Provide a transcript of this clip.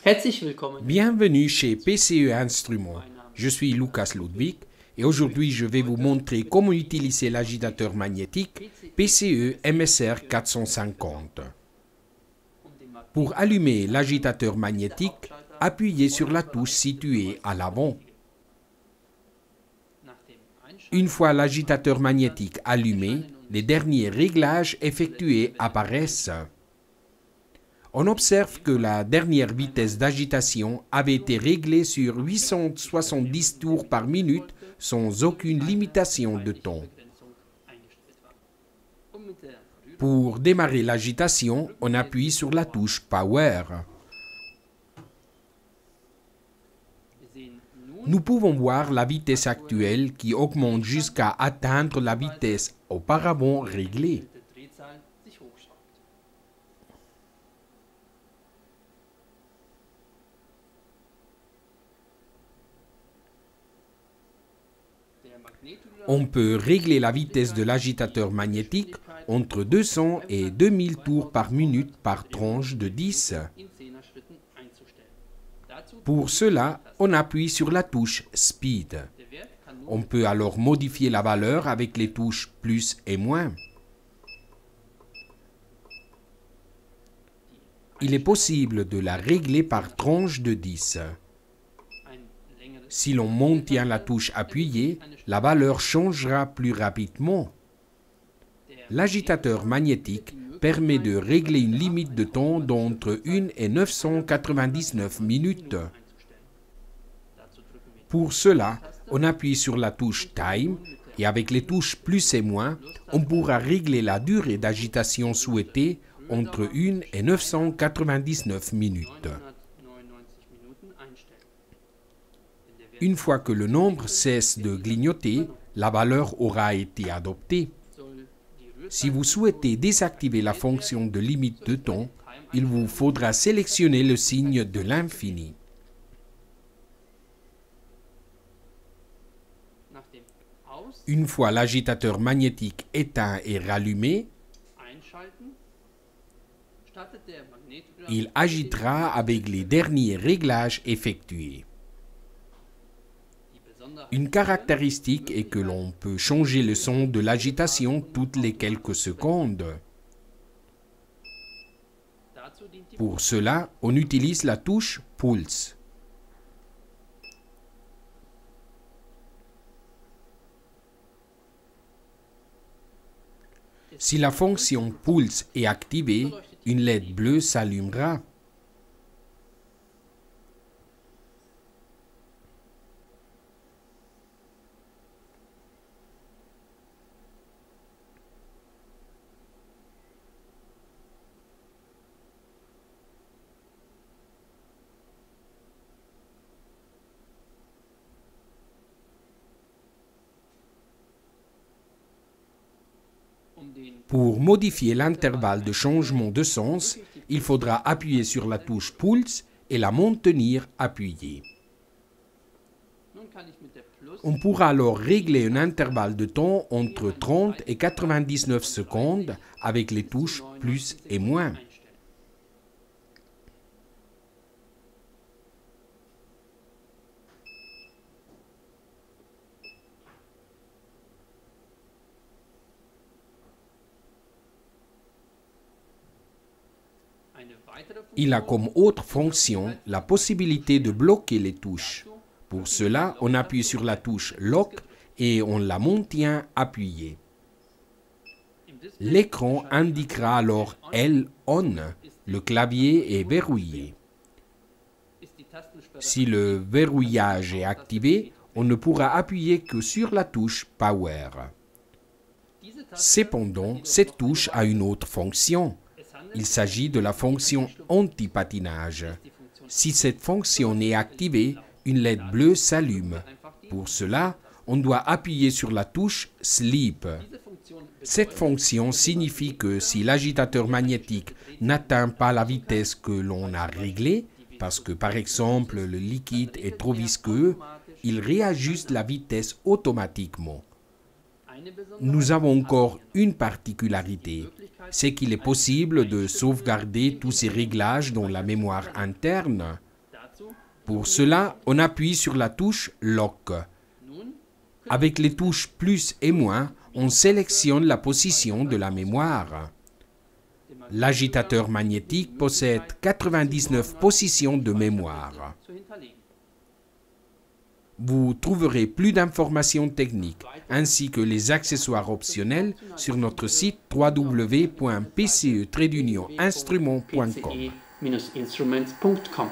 Herzlich willkommen. Bienvenue chez PCE Instruments. Je suis Lucas Ludwig et aujourd'hui je vais vous montrer comment utiliser l'agitateur magnétique PCE MSR 450. Pour allumer l'agitateur magnétique, appuyez sur la touche située à l'avant. Une fois l'agitateur magnétique allumé, les derniers réglages effectués apparaissent. On observe que la dernière vitesse d'agitation avait été réglée sur 870 tours par minute sans aucune limitation de temps. Pour démarrer l'agitation, on appuie sur la touche Power. Nous pouvons voir la vitesse actuelle qui augmente jusqu'à atteindre la vitesse auparavant réglée. On peut régler la vitesse de l'agitateur magnétique entre 200 et 2000 tours par minute par tranche de 10. Pour cela, on appuie sur la touche Speed. On peut alors modifier la valeur avec les touches plus et moins. Il est possible de la régler par tranche de 10. Si l'on maintient la touche appuyée, la valeur changera plus rapidement. L'agitateur magnétique permet de régler une limite de temps d'entre 1 et 999 minutes. Pour cela, on appuie sur la touche Time et avec les touches plus et moins, on pourra régler la durée d'agitation souhaitée entre 1 et 999 minutes. Une fois que le nombre cesse de clignoter, la valeur aura été adoptée. Si vous souhaitez désactiver la fonction de limite de temps, il vous faudra sélectionner le signe de l'infini. Une fois l'agitateur magnétique éteint et rallumé, il agitera avec les derniers réglages effectués. Une caractéristique est que l'on peut changer le son de l'agitation toutes les quelques secondes. Pour cela, on utilise la touche Pulse. Si la fonction Pulse est activée, une LED bleue s'allumera. Pour modifier l'intervalle de changement de sens, il faudra appuyer sur la touche Pulse et la maintenir appuyée. On pourra alors régler un intervalle de temps entre 30 et 99 secondes avec les touches plus et moins. Il a comme autre fonction la possibilité de bloquer les touches. Pour cela, on appuie sur la touche Lock et on la maintient appuyée. L'écran indiquera alors L on, le clavier est verrouillé. Si le verrouillage est activé, on ne pourra appuyer que sur la touche Power. Cependant, cette touche a une autre fonction. Il s'agit de la fonction anti-patinage. Si cette fonction est activée, une LED bleue s'allume. Pour cela, on doit appuyer sur la touche Sleep. Cette fonction signifie que si l'agitateur magnétique n'atteint pas la vitesse que l'on a réglée, parce que par exemple le liquide est trop visqueux, il réajuste la vitesse automatiquement. Nous avons encore une particularité, c'est qu'il est possible de sauvegarder tous ces réglages dans la mémoire interne. Pour cela, on appuie sur la touche Lock. Avec les touches plus et moins, on sélectionne la position de la mémoire. L'agitateur magnétique possède 99 positions de mémoire. Vous trouverez plus d'informations techniques ainsi que les accessoires optionnels sur notre site www.pce-instrument.com.